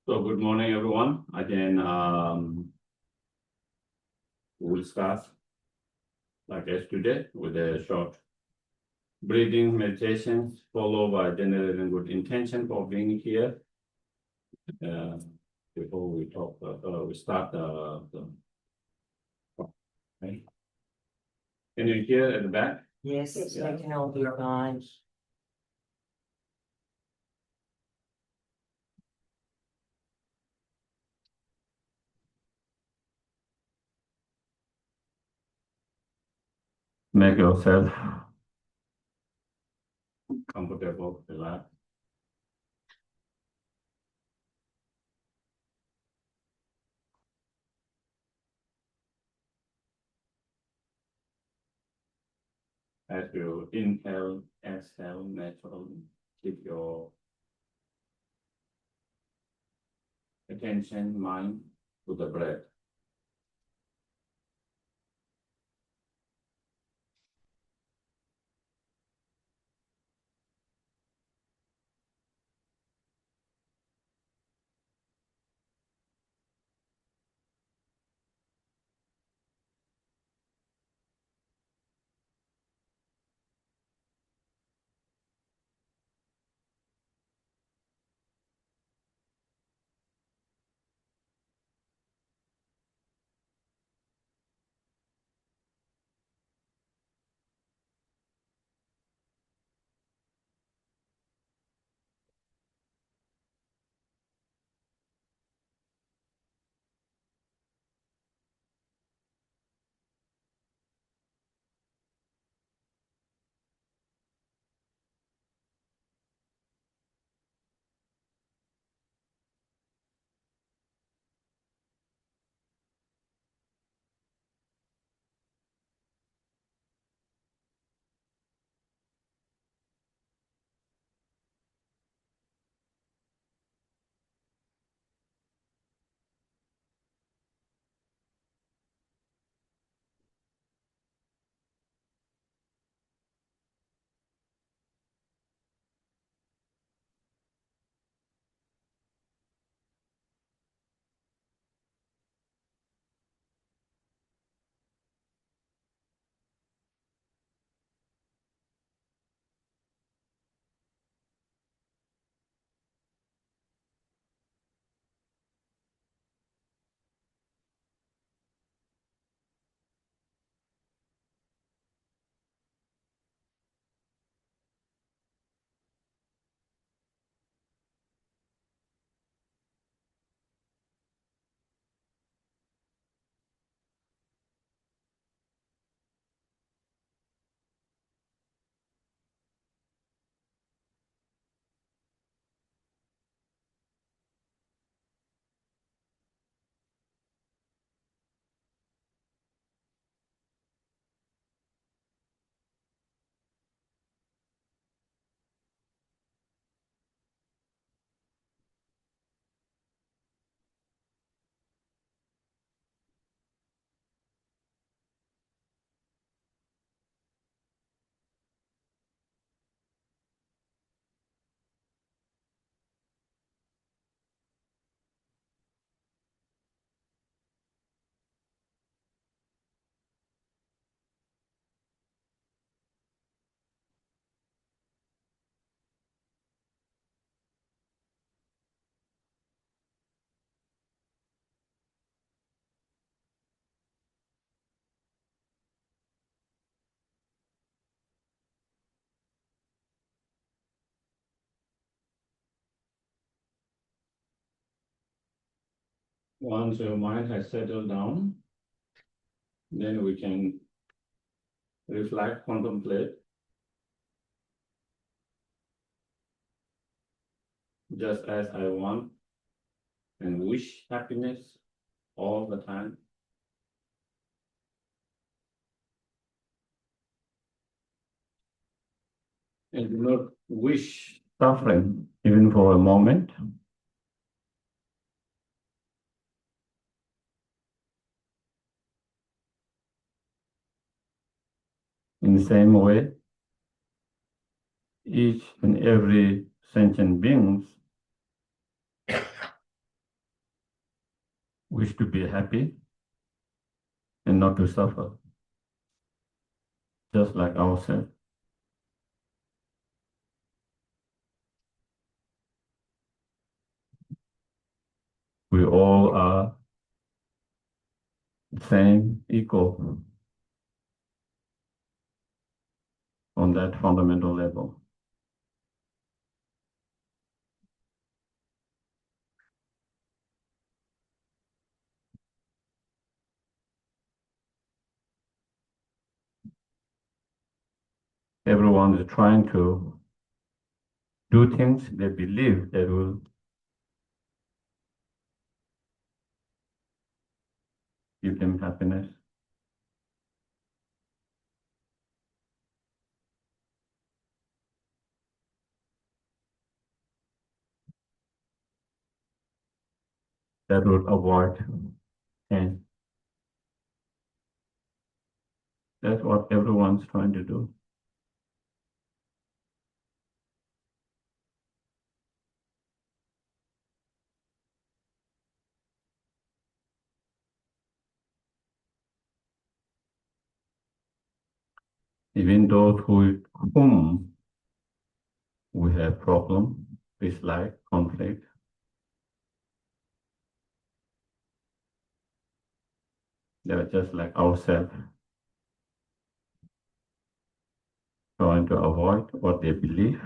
So good morning, everyone. Again, we'll start like yesterday with a short breathing meditation, followed by generating good intention for being here. Uh, Before we talk, we start okay. Can you hear at the back? Yes, Yeah. I can all be fine. Make yourself comfortable, relax. As you inhale, exhale naturally, keep your attention, mind to the breath. Once your mind has settled down, then we can reflect, contemplate, just as I want and wish happiness all the time. And do not wish suffering even for a moment. In the same way, each and every sentient beings wish to be happy and not to suffer, just like ourselves. We all are same, equal on that fundamental level. Everyone is trying to do things they believe that will give them happiness. That will avoid pain. That's what everyone's trying to do. Even those whom we have problem, dislike, conflict, they're just like ourselves, trying to avoid what they believe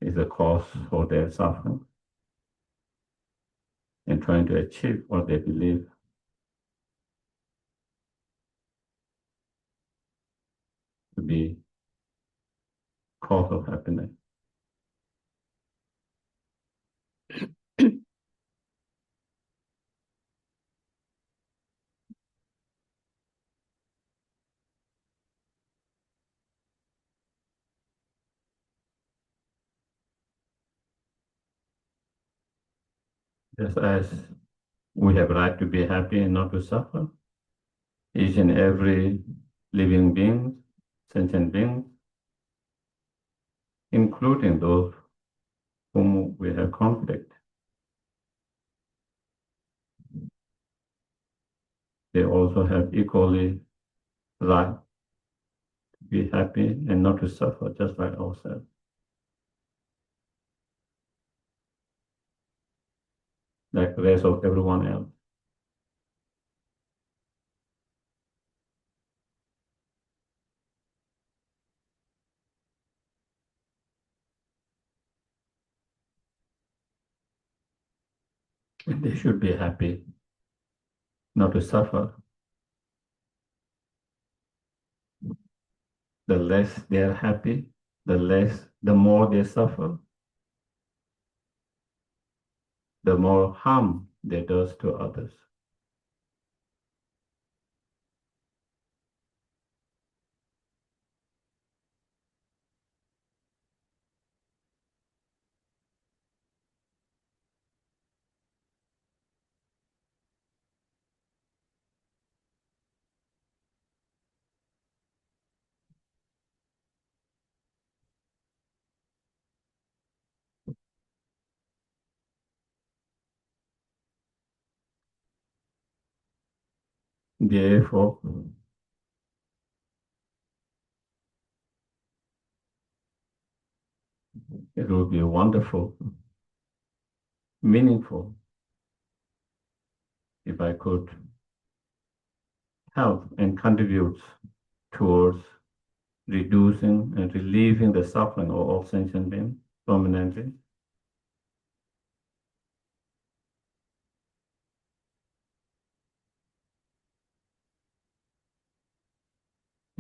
is a cause for their suffering, and trying to achieve what they believe to be cause of happiness. Just as we have right to be happy and not to suffer, each and every living being, sentient being, including those whom we have conflict, they also have equally right to be happy and not to suffer, just like ourselves. Like the rest of everyone else. And they should be happy, not to suffer. The less they are happy, the more they suffer, the more harm they does to others. Therefore, it will be wonderful, meaningful, if I could help and contribute towards reducing and relieving the suffering of all sentient beings permanently.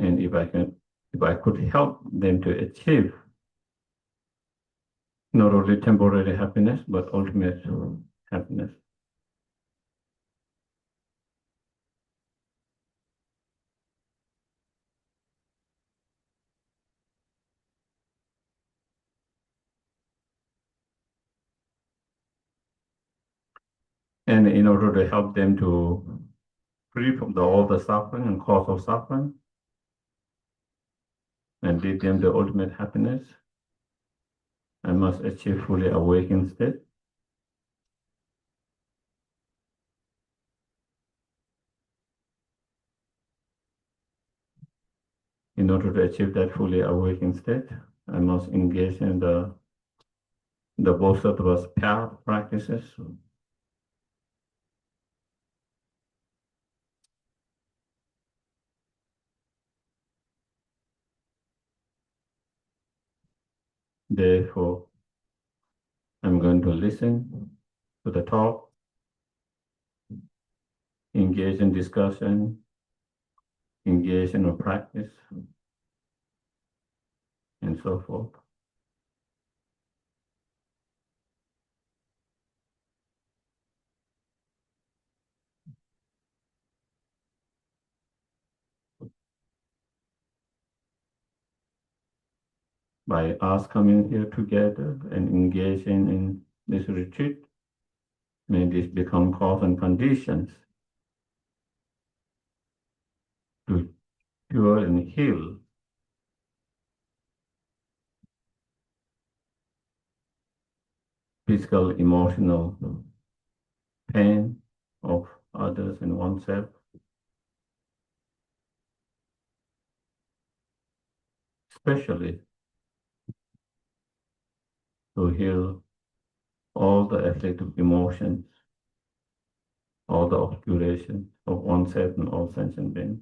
And if I could help them to achieve not only temporary happiness, but ultimate happiness. And in order to help them to free from all the suffering and cause of suffering, and lead them to ultimate happiness. I must achieve fully awakened state. In order to achieve that fully awakened state, I must engage in the Bodhisattva's path practices. Therefore, I'm going to listen to the talk, engage in discussion, engage in a practice, and so forth. By us coming here together and engaging in this retreat, may this become cause and conditions to cure and heal physical, emotional pain of others and oneself, especially to heal all the afflictive emotions, all the obscuration of oneself and all sentient beings.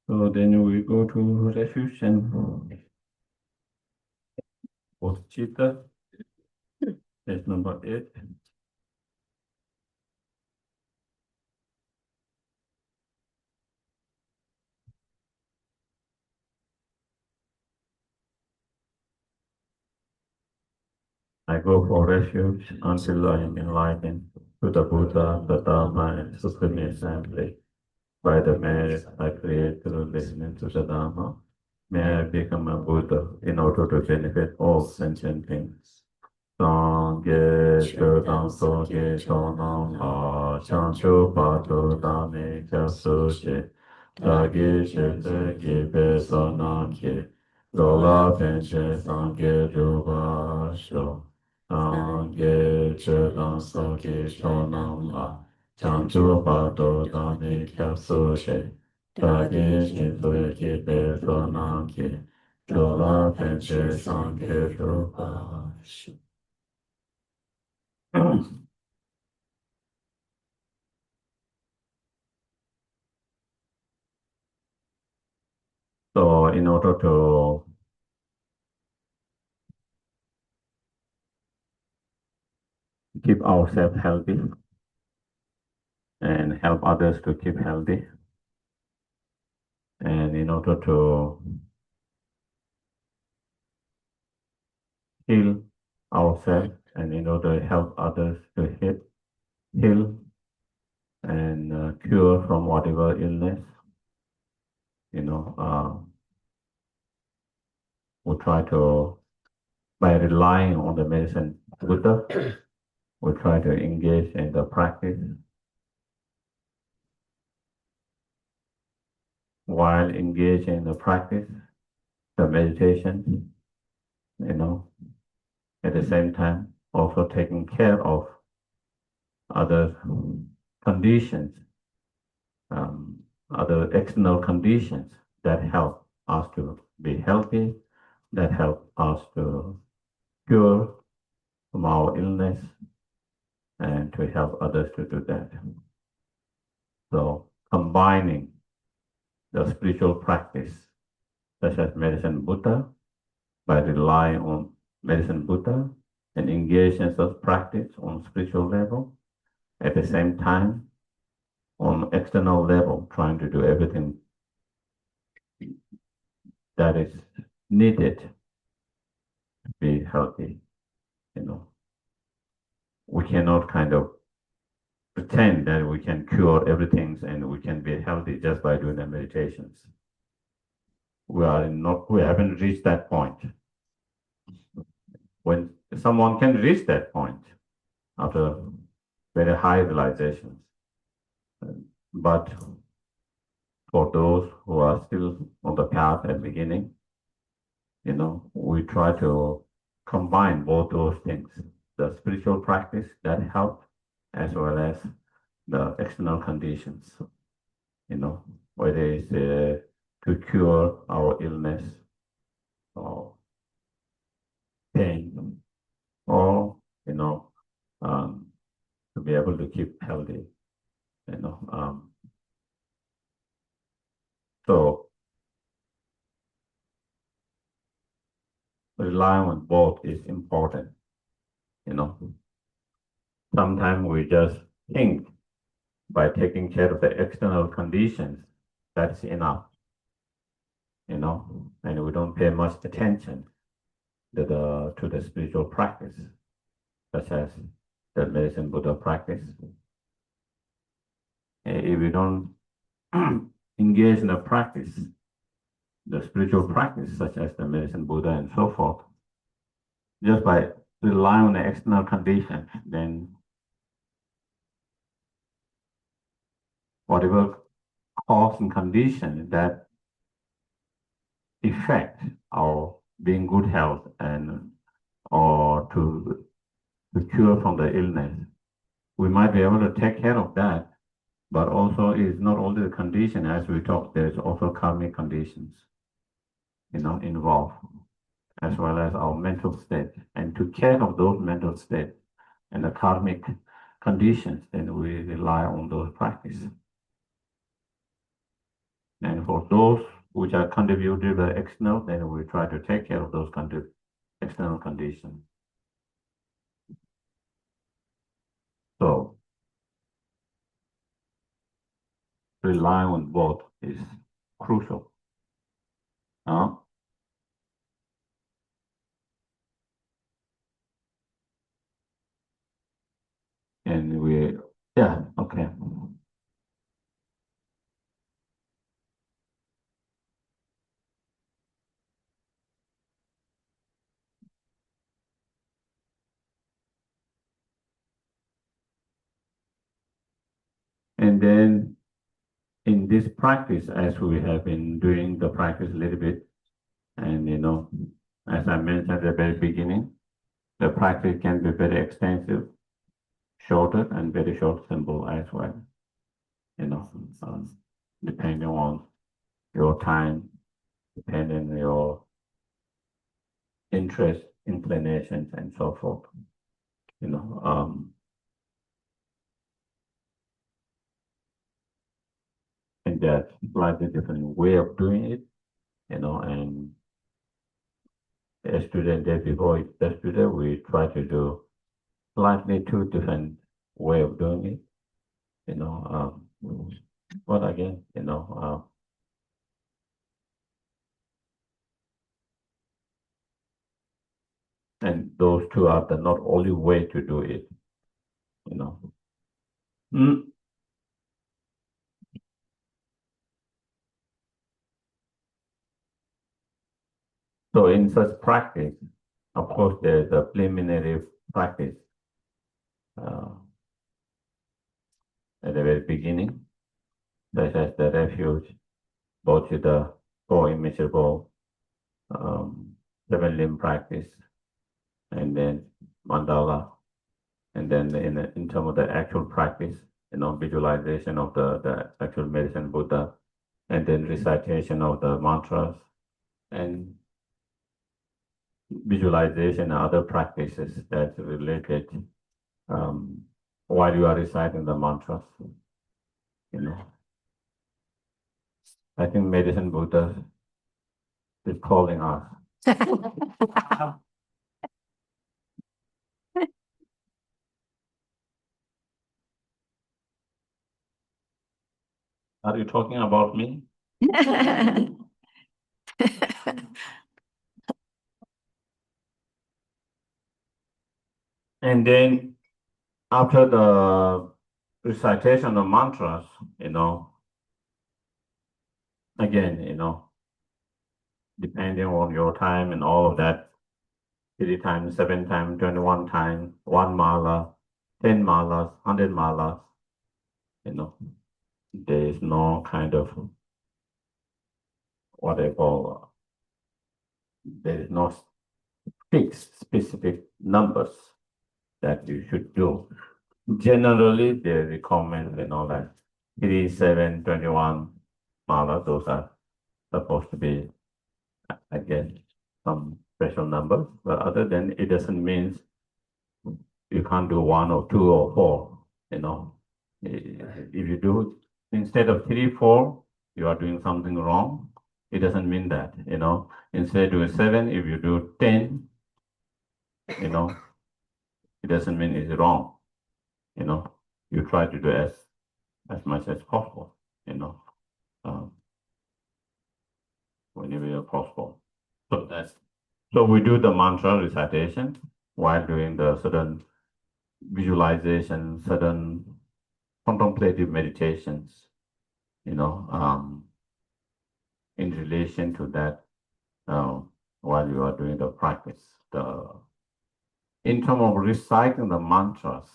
So then we go to refuge and bodhicitta. That's number 8. I go for refuge until I am enlightened to the Buddha, the Dharma, and Supreme Assembly. By the merit I create through listening to the Dharma, may I become a Buddha in order to benefit all sentient beings. Sangye Shudan Soge Shonam La Chanchu Patu Dame Kyasushi Dagi Shite Gibe Sonamki Dola Penche Sangye Dubasho Sangye Shudan Soge Shonam La Chanchu Patu Dame Kyasushi Dagi Shite Gibe Sonamki Dola Penche Sangye Dubasho. So in order to keep ourselves healthy and help others to keep healthy, and in order to heal ourselves and in order to help others to heal and cure from whatever illness, we try to, by relying on the medicine Buddha, we try to engage in the practice. While engaging in the practice, the meditation, at the same time also taking care of other conditions, other external conditions that help us to be healthy, that help us to cure from our illness, and to help others to do that. So combining the spiritual practice, such as medicine Buddha, by relying on medicine Buddha and engage in such practice on spiritual level, at the same time, on external level, trying to do everything that is needed to be healthy. We cannot kind of pretend that we can cure everything and we can be healthy just by doing the meditations. We haven't reached that point. When someone can reach that point after very high realizations, but for those who are still on the path at the beginning, we try to combine both those things, the spiritual practice that help, as well as the external conditions, whether it's to cure our illness or pain, or, to be able to keep healthy, so relying on both is important, Sometimes we just think by taking care of the external conditions, that's enough, and we don't pay much attention to the spiritual practice, such as the medicine Buddha practice. If we don't engage in the practice, the spiritual practice, such as the medicine Buddha and so forth, just by relying on the external conditions, then whatever cause and condition that affect our being good health or to cure from the illness, we might be able to take care of that, but also it's not only the condition, as we talked, there's also karmic conditions, involved, as well as our mental state. And to care of those mental state and the karmic conditions, then we rely on those practices. And for those which are contributed by external, then we try to take care of those external conditions. So relying on both is crucial. And okay. And then in this practice, as we have been doing the practice a little bit, and as I mentioned at the very beginning, the practice can be very extensive, shorter, and very short, simple as well. Depending on your time, depending on your interest, inclinations, and so forth. And that slightly different way of doing it, and a student day before yesterday, we try to do slightly two different way of doing it, but again, and those two are the not only way to do it, So in such practice, of course, there's a preliminary practice at the very beginning, such as the refuge, bodhicitta, or immeasurable, seven limb practice, and then mandala, and then in terms of the actual practice, visualization of the actual medicine Buddha, and then recitation of the mantras, and visualization and other practices that's related while you are reciting the mantras. I think medicine Buddha is calling us. Are you talking about me? And then after the recitation of mantras, again, depending on your time and all of that, 3 times, 7 times, 21 times, 1 mala, 10 malas, 100 malas, there is no kind of what I call, there is no fixed specific numbers that you should do. Generally, they recommend, like 3, 7, 21 mala, those are supposed to be, I guess, some special number. But other than it doesn't mean you can't do 1 or 2 or 4, If you do instead of 3, 4, you are doing something wrong. It doesn't mean that, Instead of 7, if you do 10, it doesn't mean it's wrong, You try to do as much as possible, um, whenever possible. So we do the mantra recitation while doing the certain visualization, certain contemplative meditations, in relation to that, while you are doing the practice. In terms of reciting the mantras,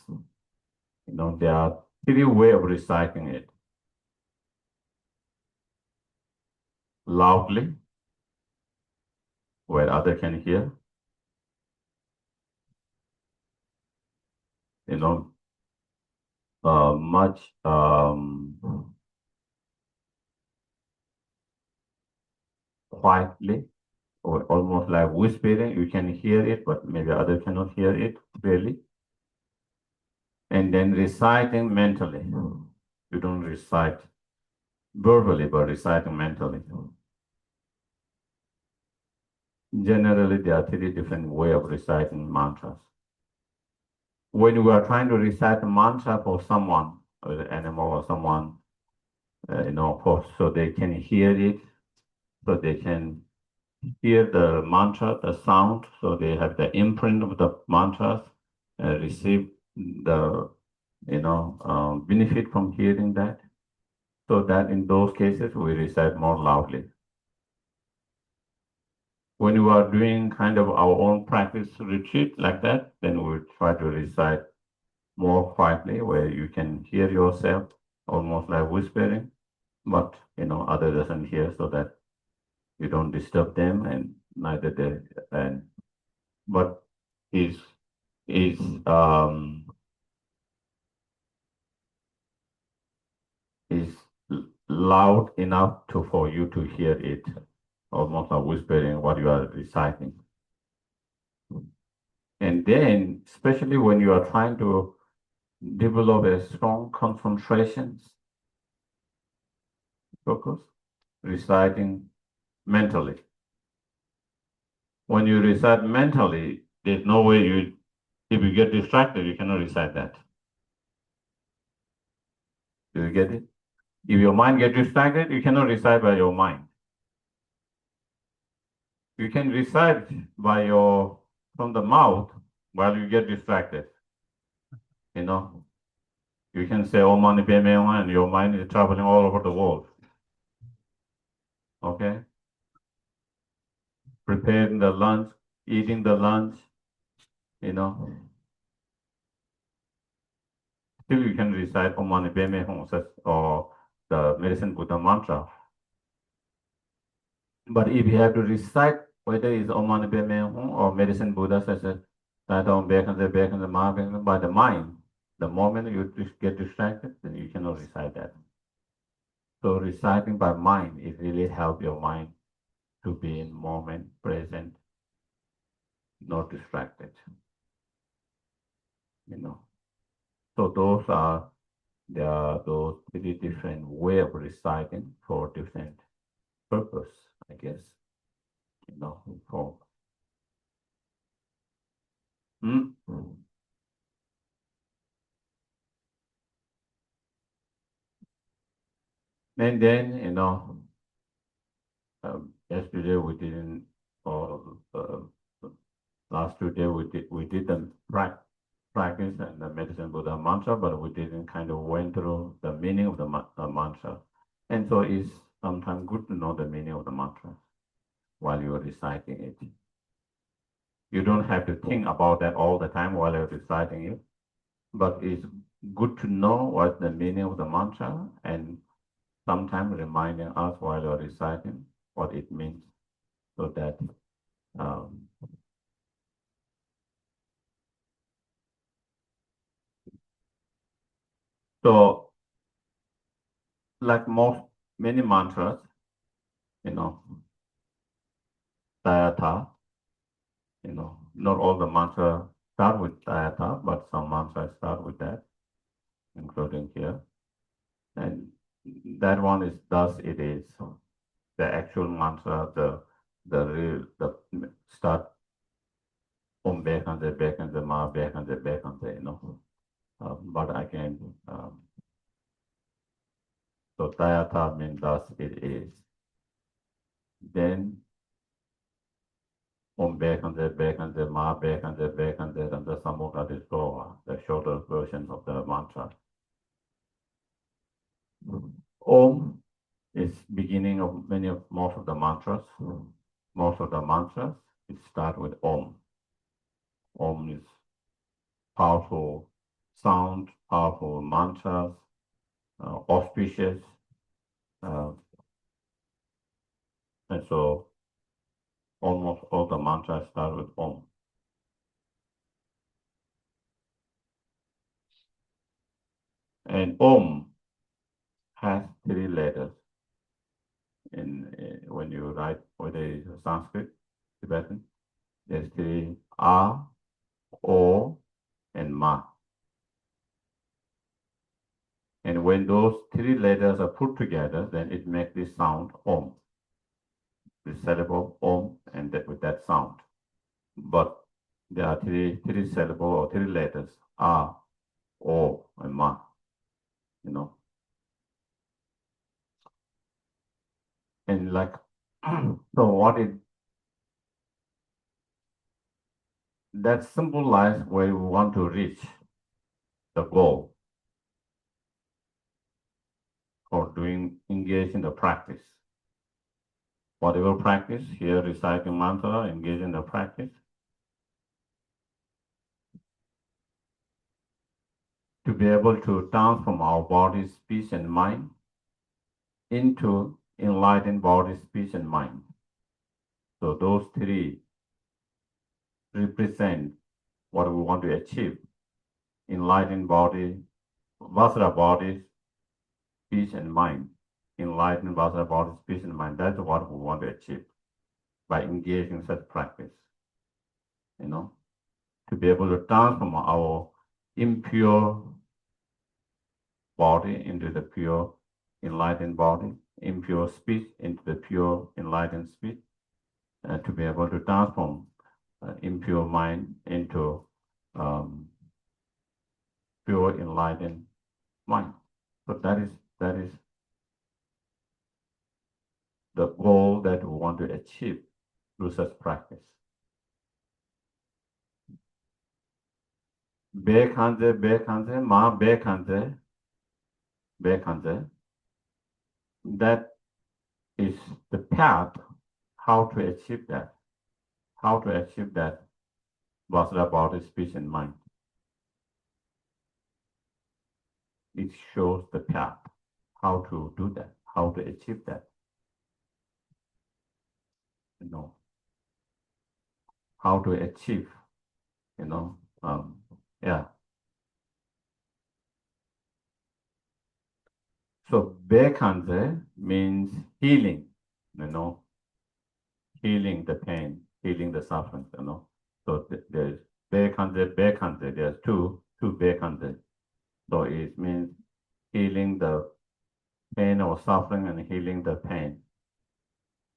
there are 3 ways of reciting it. Loudly, where other can hear, much quietly, or almost like whispering. You can hear it, but maybe other cannot hear it clearly. And then reciting mentally. You don't recite verbally, but reciting mentally. Generally, there are 3 different ways of reciting mantras. When you are trying to recite a mantra for someone, or an animal or someone, so they can hear it, so they can hear the mantra, the sound, so they have the imprint of the mantras, receive the, benefit from hearing that. So that in those cases, we recite more loudly. When you are doing kind of our own practice retreat like that, then we try to recite more quietly, where you can hear yourself, almost like whispering, but other doesn't hear, so that you don't disturb them, and neither they. But is is is loud enough for you to hear it, almost like whispering what you are reciting. And then, especially when you are trying to develop a strong concentration, focus, reciting mentally. When you recite mentally, there's no way if you get distracted, you cannot recite that. Do you get it? If your mind gets distracted, you cannot recite by your mind. You can recite from the mouth while you get distracted. You can say Om Mani Padme Hum and your mind is traveling all over the world. Okay? Preparing the lunch, eating the lunch, Still you can recite Om Mani Padme Hum or the Medicine Buddha mantra. But if you have to recite whether it's Om Mani Padme Hum or Medicine Buddha such as by the mind, the moment you get distracted, then you cannot recite that. So reciting by mind, it really helps your mind to be in moment, present, not distracted. So there are those 3 different way of reciting for different purpose, I guess. For and then yesterday we didn't, or last 2 days we didn't practice and the medicine Buddha mantra, but we didn't kind of went through the meaning of the mantra. And so it's sometimes good to know the meaning of the mantra while you're reciting it. You don't have to think about that all the time while you're reciting it, but it's good to know what the meaning of the mantra and sometimes reminding us while you're reciting what it means so that um, so like many mantras, you know, Dayatha, not all the mantras start with Dayatha, but some mantras start with that, including here. And that one is thus it is. The actual mantra, the start Om Bekhanse, Bekhanse, Ma Bekhanse, Bekhanse, but again, so Tayatha means thus it is. Then Om Bekhanse, Bekhanse, Ma Bekhanse, Bekhanse, and the Samukadisova, the shorter version of the mantra. Om is beginning of most of the mantras. Most of the mantras, it start with Om. Om is powerful sound, powerful mantras, auspicious. And so almost all the mantras start with Om. And Om has 3 letters. When you write, whether it's Sanskrit, Tibetan, there's 3 A, O, and Ma. And when those 3 letters are put together, then it makes this sound Om. The syllable Om and with that sound. But there are three syllables or 3 letters, A, O, and Ma. And like, so what it, that symbolize where we want to reach the goal or engage in the practice. Whatever practice, here reciting mantra, engage in the practice. To be able to transform our body, speech, and mind into enlightened body, speech, and mind. So those 3 represent what we want to achieve. Enlightened body, Vasara body, speech, and mind. Enlightened Vasara body, speech, and mind. That's what we want to achieve by engaging in such practice. To be able to transform our impure body into the pure enlightened body, impure speech into the pure enlightened speech, to be able to transform impure mind into pure enlightened mind. So that is the goal that we want to achieve through such practice. Bekhanse, Bekhanse, Ma Bekhanse, Bekhanse. That is the path how to achieve that. How to achieve that Vasara body, speech, and mind. It shows the path how to do that, how to achieve that. How to achieve, yeah. So Bekhanse means healing, healing the pain, healing the suffering, So there's Bekhanse, there's two Bekhanse. So it means healing the pain or suffering and healing the pain.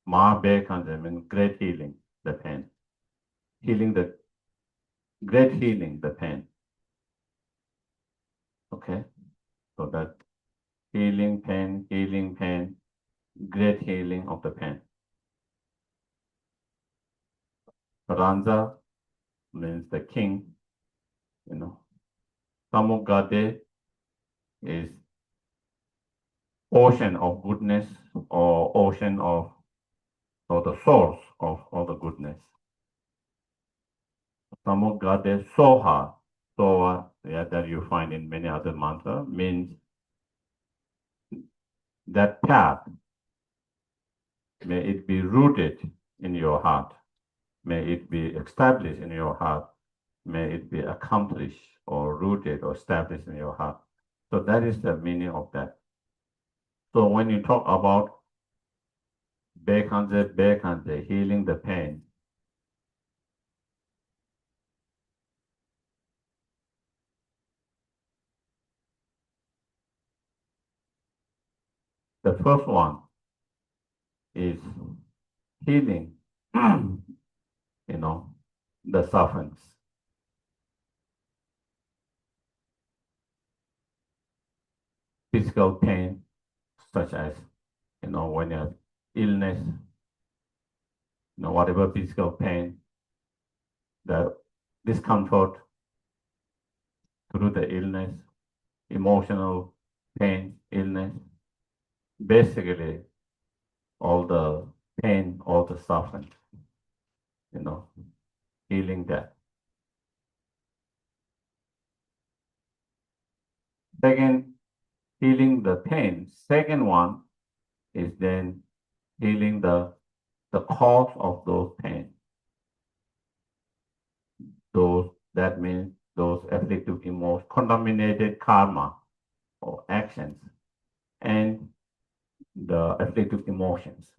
Ma Bekhanse means great healing, the pain. Great healing, the pain. Okay, so that healing pain, great healing of the pain. Ranza means the king, Samugade is ocean of goodness or ocean of, or the source of all the goodness. Samugade Soha, Soha, yeah, that you find in many other mantras, means that path, may it be rooted in your heart. May it be established in your heart. May it be accomplished or rooted or established in your heart. So that is the meaning of that. So when you talk about Bekhanze, healing the pain, the first one is healing, the sufferings. Physical pain, such as, when you have illness, whatever physical pain, the discomfort through the illness, emotional pain, illness, basically all the pain, all the suffering, healing that. Second, healing the pain. Second one is then healing the cause of those pain. That means those afflictive emotions, contaminated karma or actions, and the afflictive emotions.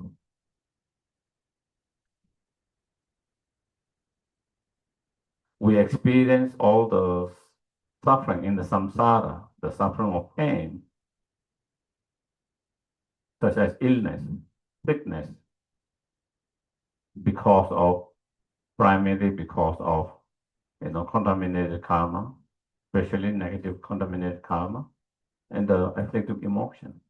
We experience all the suffering in the samsara, the suffering of pain, such as illness, sickness, primarily because of contaminated karma, especially negative contaminated karma, and the afflictive emotion.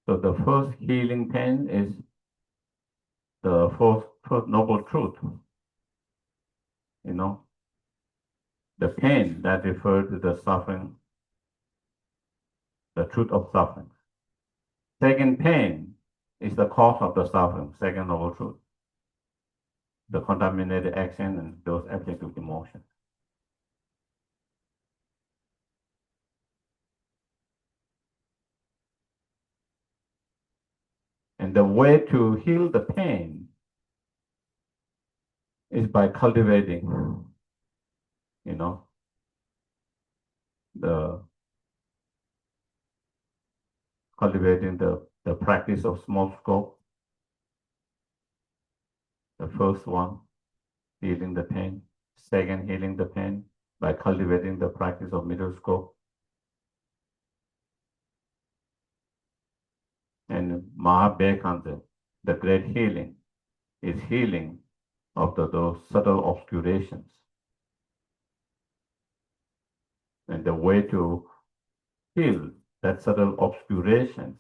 So the first healing pain is the first noble truth. The pain that refers to the suffering, the truth of suffering. Second pain is the cause of the suffering, second noble truth. The contaminated action and those afflictive emotions. And the way to heal the pain is by cultivating, the practice of small scope. The first one, healing the pain. Second, healing the pain by cultivating the practice of middle scope. And Mahabekhansa, the great healing, is healing of those subtle obscurations. And the way to heal that subtle obscurations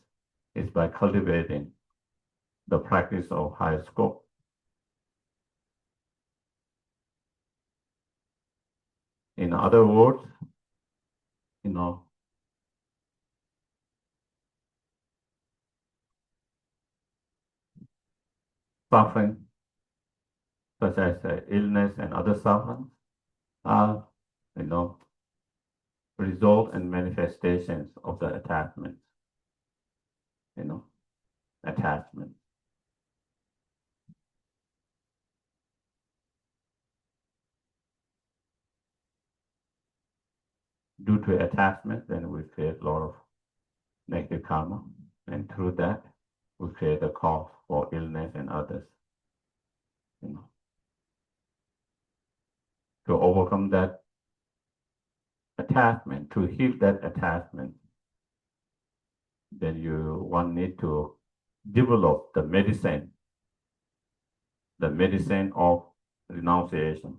is by cultivating the practice of higher scope. In other words, suffering, such as illness and other sufferings, are, result and manifestations of the attachment. Attachment. Due to attachment, then we create a lot of negative karma, and through that, we create a cause for illness and others. To overcome that attachment, to heal that attachment, then one need to develop the medicine of renunciation.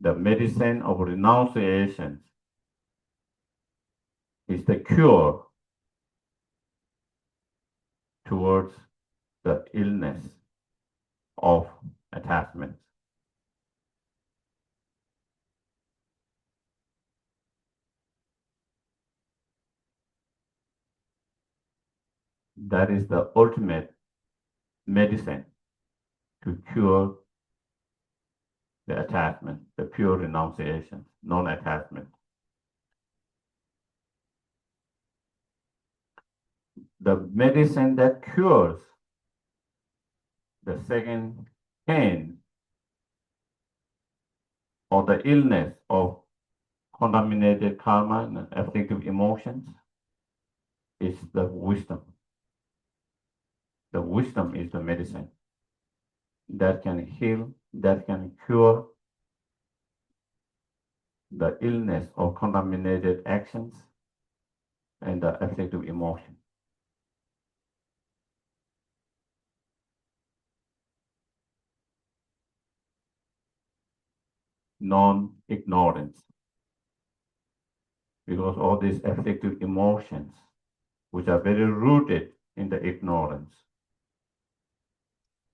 The medicine of renunciation is the cure towards the illness of attachment. that is the ultimate medicine to cure the attachment, the pure renunciation, non-attachment. The medicine that cures the second pain or the illness of contaminated karma and afflictive emotions is the wisdom. The wisdom is the medicine that can heal, that can cure the illness of contaminated actions and the afflictive emotion. Non-ignorance. Because all these afflictive emotions, which are very rooted in the ignorance,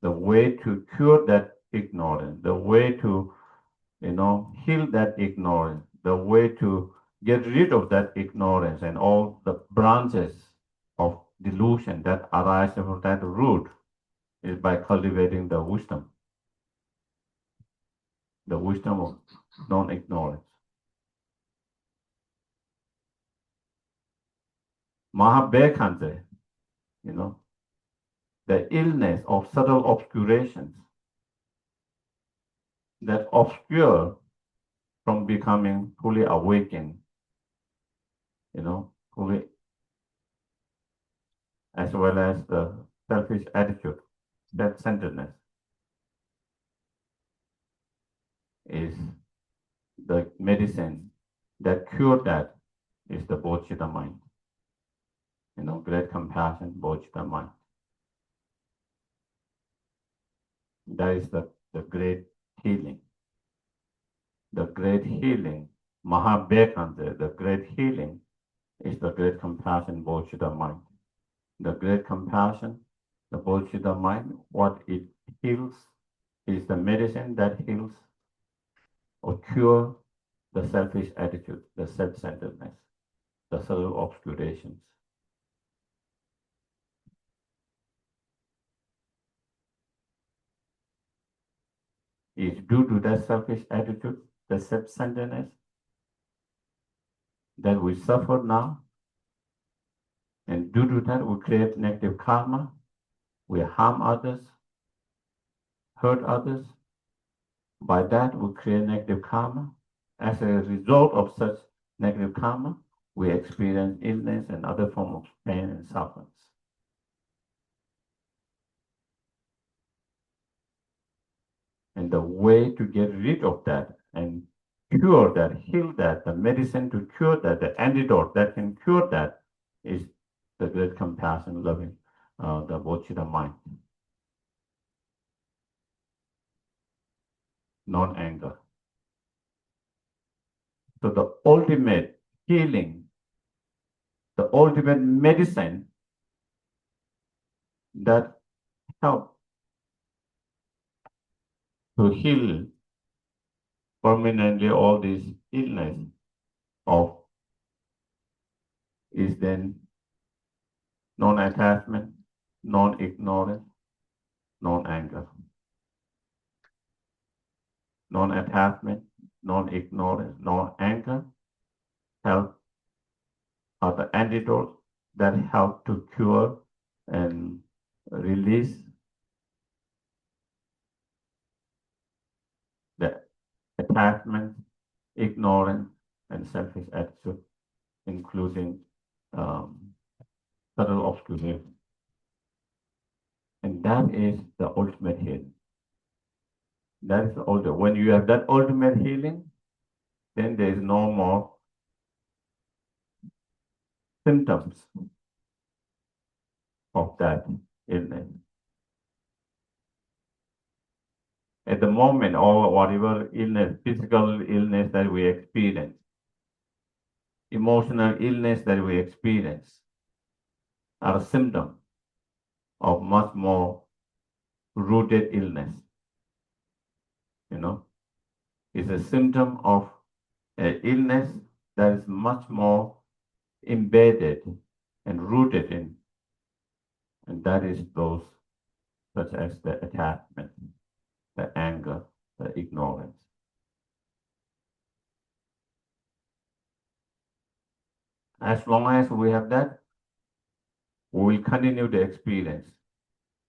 the way to cure that ignorance, the way to, heal that ignorance, the way to get rid of that ignorance and all the branches of delusion that arise from that root is by cultivating the wisdom of non-ignorance. Mahabekante, the illness of subtle obscurations that obscure from becoming fully awakened, fully, as well as the selfish attitude, self-centeredness, is the medicine that cure that is the bodhicitta mind. Great compassion, bodhicitta mind. That is the great healing. The great healing, Mahabekante, the great healing is the great compassion, bodhicitta mind. The great compassion, the bodhicitta mind, what it heals is the medicine that heals or cure the selfish attitude, the self-centeredness, the subtle obscurations. It's due to that selfish attitude, the self-centeredness, that we suffer now. And due to that, we create negative karma. We harm others, hurt others. By that, we create negative karma. As a result of such negative karma, we experience illness and other forms of pain and suffering. And the way to get rid of that and cure that, heal that, the medicine to cure that, the antidote that can cure that is the great compassion, loving, the bodhicitta mind. Non-anger. So the ultimate healing, the ultimate medicine that helps to heal permanently all these illness of is then non-attachment, non-ignorance, non-anger. Non-attachment, non-ignorance, non-anger are the antidotes that help to cure and release the attachment, ignorance, and selfish attitude, including subtle obscuration. And that is the ultimate healing. That is the ultimate. When you have that ultimate healing, then there is no more symptoms of that illness. At the moment, or whatever illness, physical illness that we experience, emotional illness that we experience, are a symptom of much more rooted illness. It's a symptom of an illness that is much more embedded and rooted in And that is those such as the attachment, the anger, the ignorance. As long as we have that, we will continue to experience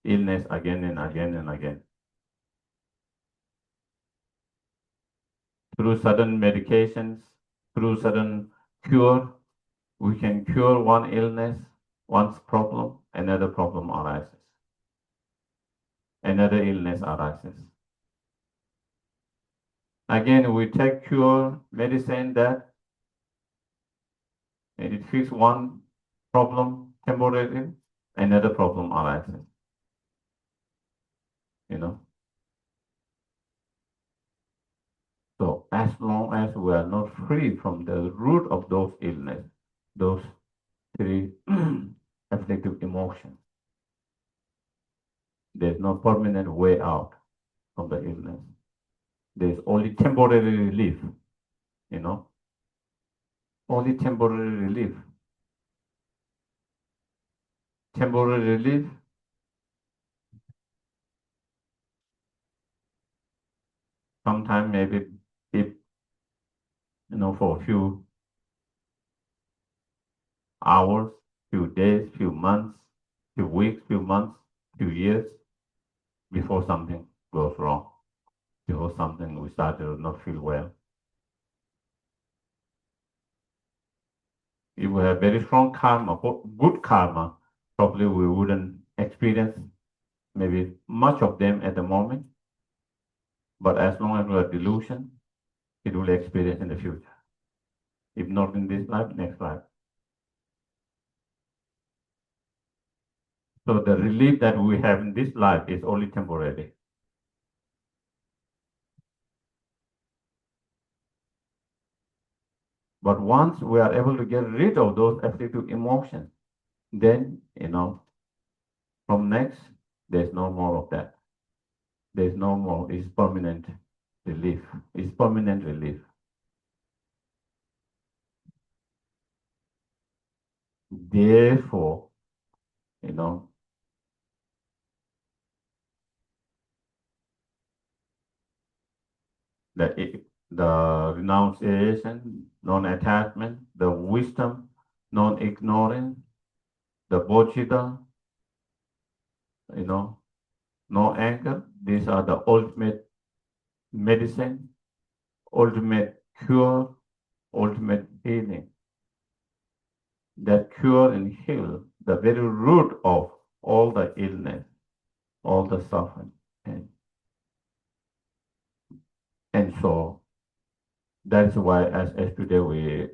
illness again and again and again. Through certain medications, through certain cure, we can cure one illness, one problem, another problem arises. Another illness arises. Again, we take cure medicine that and it fixes one problem temporarily, another problem arises. You know. So as long as we are not free from the root of those illness, those three afflictive emotions, there's no permanent way out from the illness. There's only temporary relief, you know, only temporary relief. Temporary relief, sometimes maybe if, for a few hours, few days, few months, few weeks, few months, few years, before something goes wrong, before something we start to not feel well. If we have very strong karma, good karma, probably we wouldn't experience maybe much of them at the moment. But as long as we have delusion, it will experience in the future. If not in this life, next life. So the relief that we have in this life is only temporary. But once we are able to get rid of those afflictive emotions, then, from next, there's no more of that. There's no more. It's permanent relief. It's permanent relief. Therefore, the renunciation, non-attachment, the wisdom, non-ignorance, the bodhicitta, no anger. These are the ultimate medicine, ultimate cure, ultimate healing. That cure and heal the very root of all the illness, all the suffering. And so that's why as yesterday we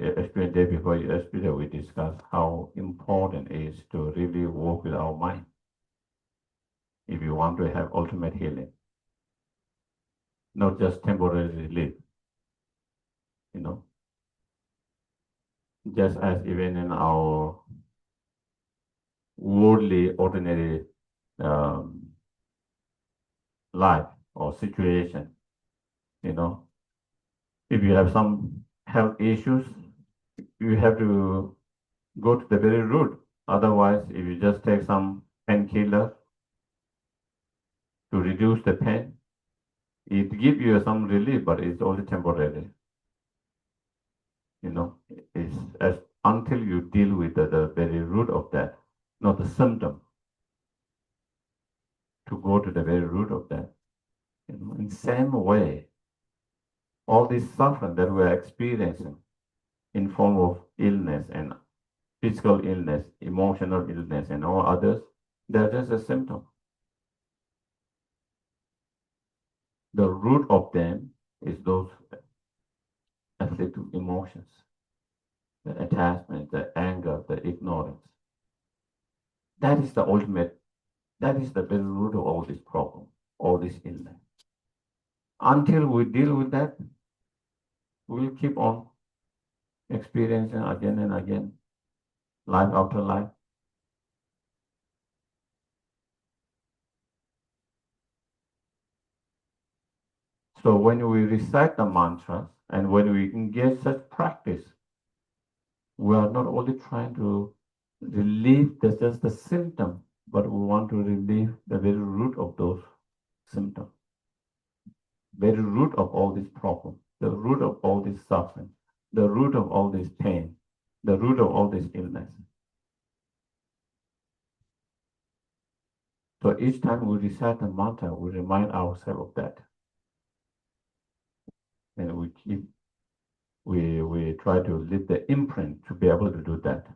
discussed how important it is to really work with our mind if you want to have ultimate healing, not just temporary relief. Just as even in our worldly, ordinary life or situation, if you have some health issues, you have to go to the very root. Otherwise, if you just take some painkiller to reduce the pain, it gives you some relief, but it's only temporary. It's until you deal with the very root of that, not the symptom. To go to the very root of that. In the same way, all this suffering that we are experiencing in form of illness and physical illness, emotional illness, and all others, they're just a symptom. The root of them is those afflictive emotions, the attachment, the anger, the ignorance. That is the ultimate, that is the very root of all this problem, all this illness. Until we deal with that, we'll keep on experiencing again and again, life after life. So when we recite the mantras and when we engage such practice, we are not only trying to relieve just the symptom, but we want to relieve the very root of those symptoms, very root of all these problems, the root of all this suffering, the root of all this pain, the root of all this illness. So each time we recite the mantra, we remind ourselves of that. And we try to leave the imprint to be able to do that.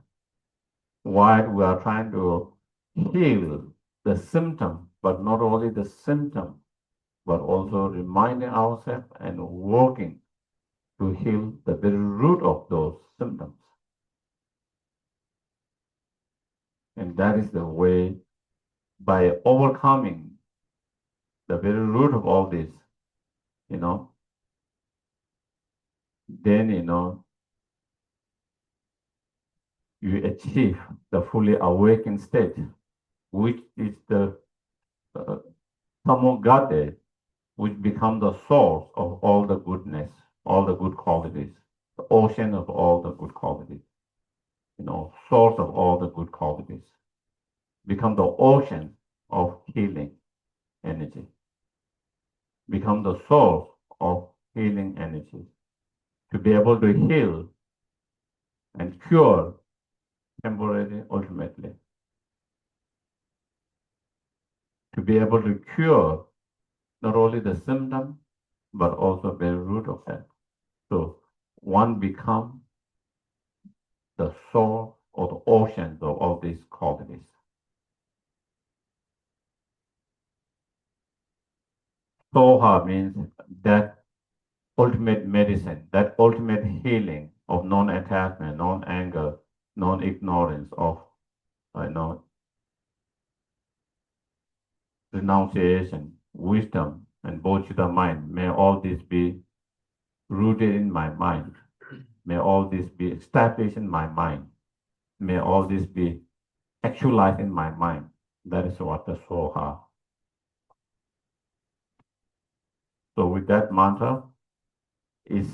While we are trying to heal the symptom, but not only the symptom, but also reminding ourselves and working to heal the very root of those symptoms. And that is the way, by overcoming the very root of all this, then, you achieve the fully awakened state, which is the Tamogade, which becomes the source of all the goodness, all the good qualities, the ocean of all the good qualities, source of all the good qualities, become the ocean of healing energy, become the source of healing energy, to be able to heal and cure temporarily, ultimately, to be able to cure not only the symptom, but also the root of that. So one becomes the source or the ocean of all these qualities. Soha means that ultimate medicine, that ultimate healing of non-attachment, non-anger, non-ignorance, of renunciation, wisdom, and bodhicitta mind. May all this be rooted in my mind. May all this be established in my mind. May all this be actualized in my mind. That is what the Soha. So with that mantra, is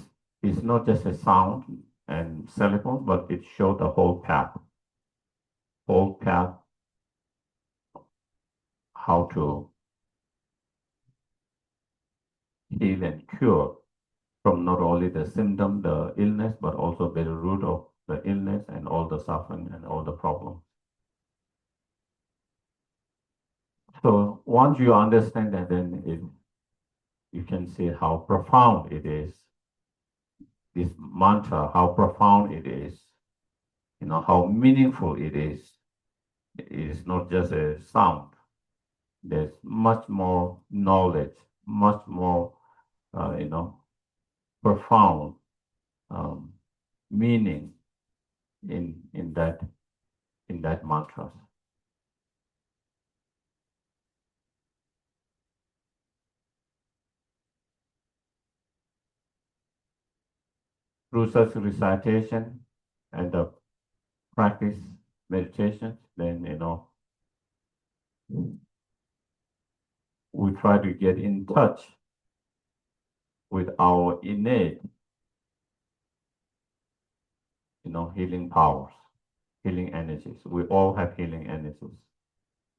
not just a sound and syllable, but it shows the whole path, how to heal and cure from not only the symptom, the illness, but also the root of the illness and all the suffering and all the problems. So once you understand that, then you can see how profound it is. This mantra, how profound it is, how meaningful it is. It is not just a sound. There's much more knowledge, much more, profound meaning in that mantra. Through such recitation and the practice meditation, then we try to get in touch with our innate, healing powers, healing energies. We all have healing energies,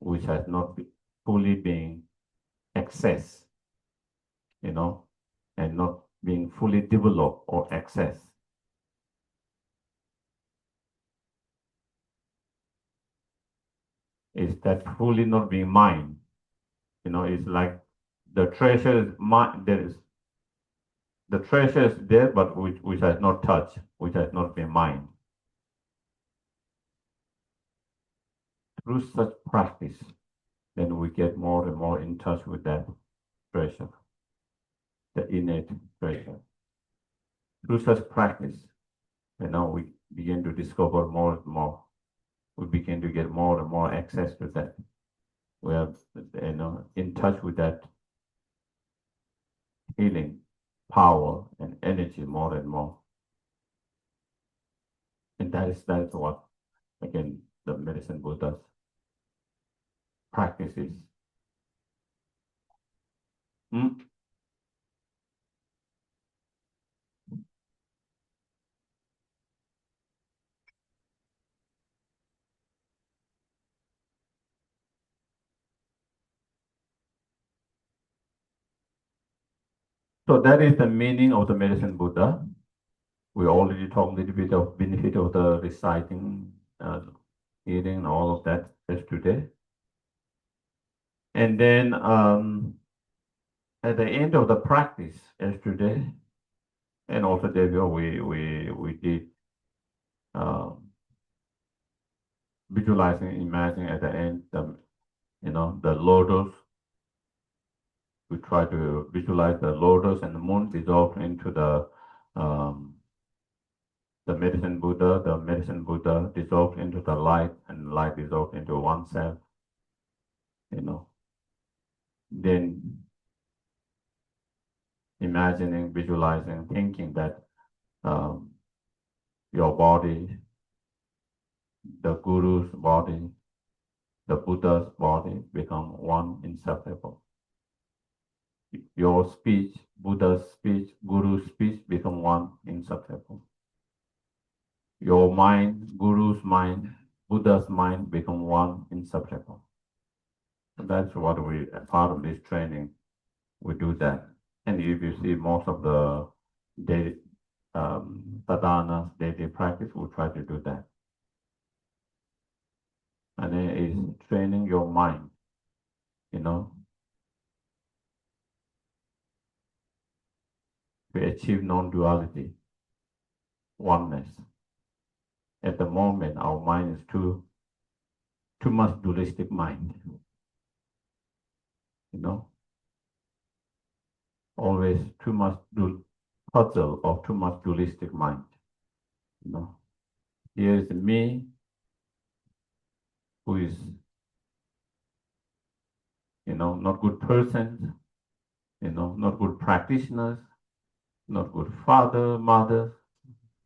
which has not fully been accessed, and not being fully developed or accessed. Is that fully not being mined? It's like the treasure is the treasure is there, but which has not touched, which has not been mined. Through such practice, then we get more and more in touch with that treasure, the innate treasure. Through such practice, we begin to discover more and more. We begin to get more and more access to that. We are, in touch with that healing power and energy more and more. And that is what, again, the medicine Buddha's practices. So that is the meaning of the medicine Buddha. We already talked a little bit of benefit of the reciting, eating, all of that yesterday. And then at the end of the practice yesterday, and also day before, we did visualizing, imagining at the end, the lotus. We try to visualize the lotus and the moon dissolve into the medicine Buddha dissolved into the light, and light dissolved into oneself. Then imagining, visualizing, thinking that your body, the Guru's body, the Buddha's body become one inseparable. Your speech, Buddha's speech, Guru's speech become one inseparable. Your mind, Guru's mind, Buddha's mind become one inseparable. So that's what we, as part of this training, we do that. And if you see most of the daily sadhanas, daily practice, we try to do that. And then it's training your mind, to achieve non-duality, oneness. At the moment, our mind is too much dualistic mind. Always too much puzzle of too much dualistic mind. Here is me, who is, not good person, not good practitioners, not good father, mother,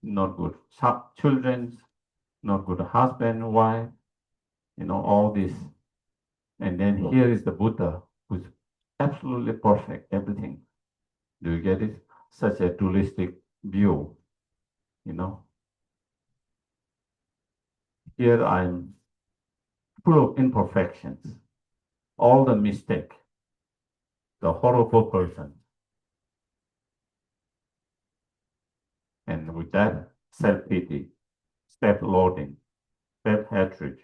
not good children, not good husband, wife, all this. And then here is the Buddha, who's absolutely perfect, everything. Do you get it? Such a dualistic view, Here I'm full of imperfections, all the mistake, the horrible person. And with that, self-pity, self-loathing, self-hatred,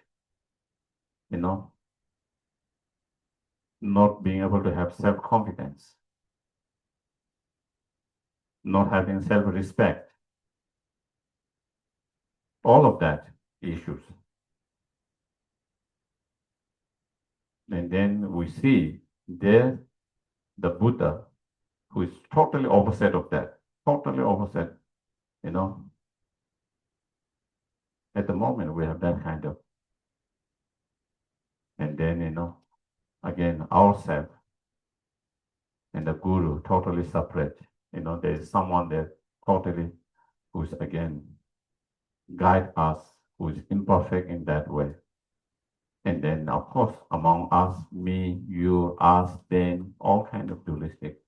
not being able to have self-confidence, not having self-respect, all of that issues. And then we see there the Buddha, who is totally opposite of that, totally opposite, At the moment, we have that kind of, and then, again, ourselves and the Guru totally separate. There is someone there totally who's again guide us, who is imperfect in that way. And then, of course, among us, me, you, us, them, all kind of dualistic.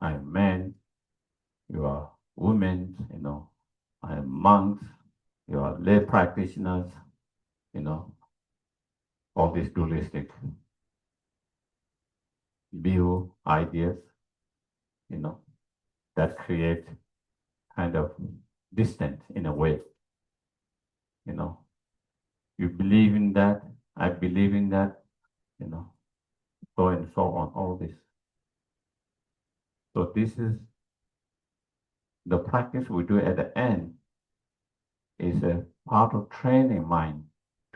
I am man, you are women, I am monks, you are lay practitioners, all these dualistic view ideas, that create kind of distance in a way. You believe in that, I believe in that, so and so on, all this. So this is the practice we do at the end, is a part of training mind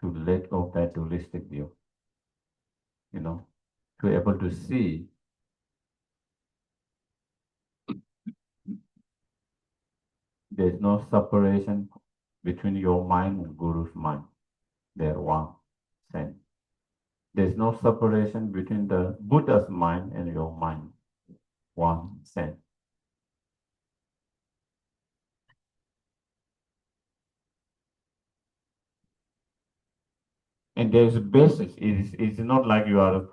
to let go of that dualistic view, to be able to see there's no separation between your mind and Guru's mind. They're one, same. There's no separation between the Buddha's mind and your mind, one, same. And there's a basis. It's not like you are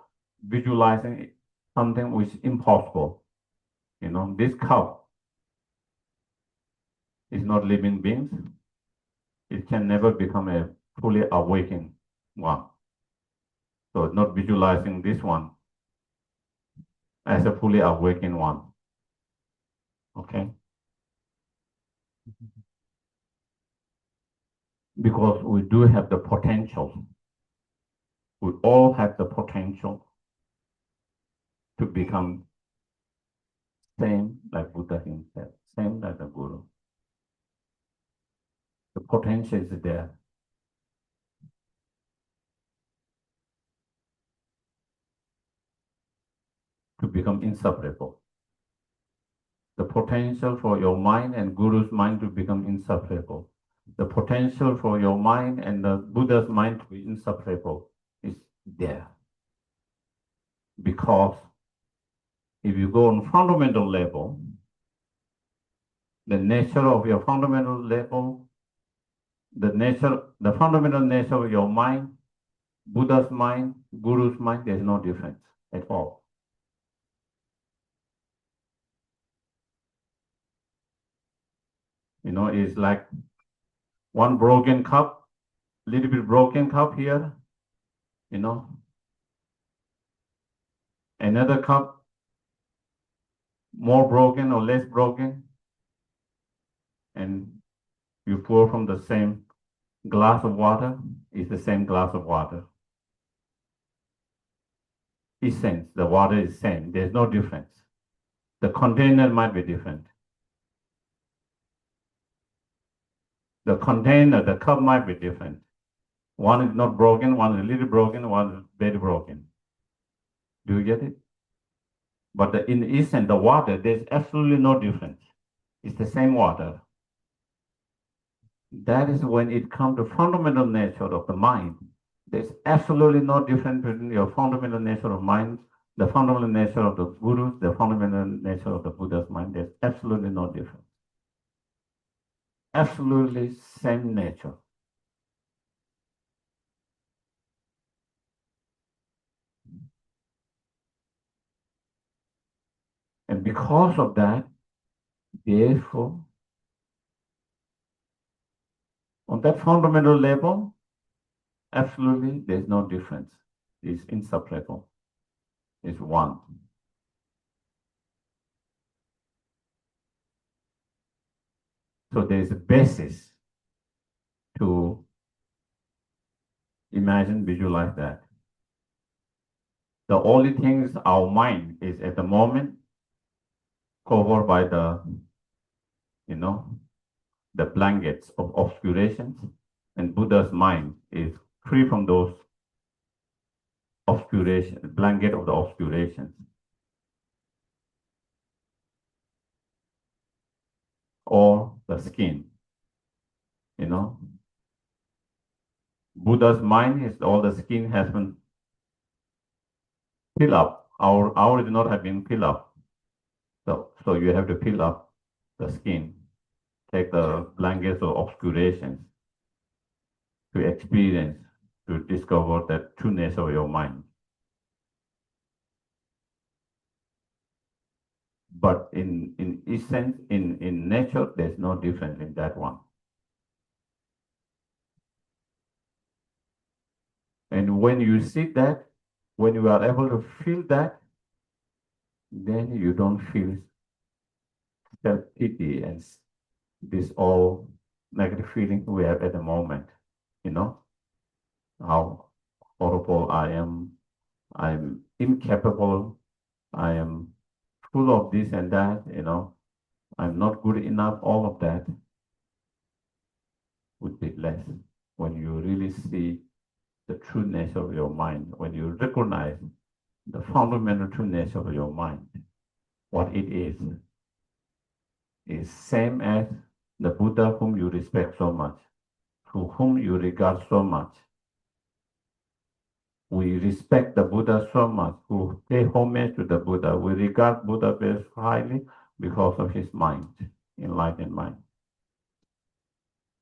visualizing something which is impossible. This cup, It's not living beings. It can never become a fully awakened one. So not visualizing this one as a fully awakened one. Okay? Because we do have the potential. We all have the potential to become same like Buddha himself, same like the Guru. The potential is there. To become inseparable. The potential for your mind and Guru's mind to become inseparable. The potential for your mind and the Buddha's mind to be inseparable is there. Because if you go on fundamental level, the nature of your fundamental level, the fundamental nature of your mind, Buddha's mind, Guru's mind, there's no difference at all. You know, it's like one broken cup, little bit broken cup here, you know. Another cup, more broken or less broken, and you pour from the same glass of water, it's the same glass of water. Essence, the water is same, there's no difference. The container might be different. The container, the cup might be different. One is not broken, one is a little broken, one is very broken. Do you get it? But in essence, the water, there's absolutely no difference. It's the same water. That is when it comes to fundamental nature of the mind. There's absolutely no difference between your fundamental nature of mind, the fundamental nature of the Gurus, the fundamental nature of the Buddha's mind. There's absolutely no difference. Absolutely same nature. And because of that, therefore, on that fundamental level, absolutely there's no difference. It's inseparable. It's one. So there's a basis to imagine, visualize that. The only things our mind is at the moment covered by the, you know, the blankets of obscurations, and Buddha's mind is free from those obscurations, blanket of the obscurations. Or the skin, you know. Buddha's mind is all the skin has been filled up. Our did not have been filled up. So you have to fill up the skin, take the blankets of obscurations to experience, to discover that true nature of your mind. But in essence, in nature, there's no difference in that one. And when you see that, when you are able to feel that, then you don't feel self-pity and this all negative feeling we have at the moment, you know, how horrible I'm incapable, I am full of this and that, you know, I'm not good enough, all of that would be less when you really see the true nature of your mind, when you recognize the fundamental true nature of your mind, what it is same as the Buddha whom you respect so much, to whom you regard so much. We respect the Buddha so much, who pay homage to the Buddha. We regard Buddha very highly because of his mind, enlightened mind.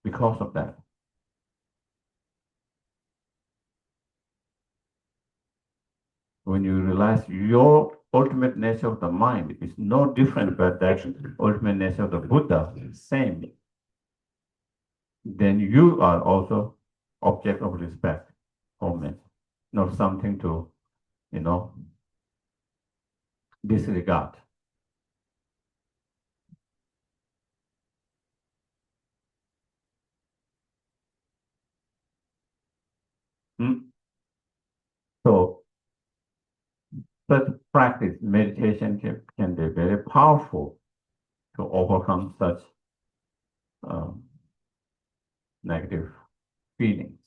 Because of that. When you realize your ultimate nature of the mind is no different but that ultimate nature of the Buddha, same. then you are also object of respect for me, not something to, disregard. Hmm? So such practice, meditation can be very powerful to overcome such um, negative feelings,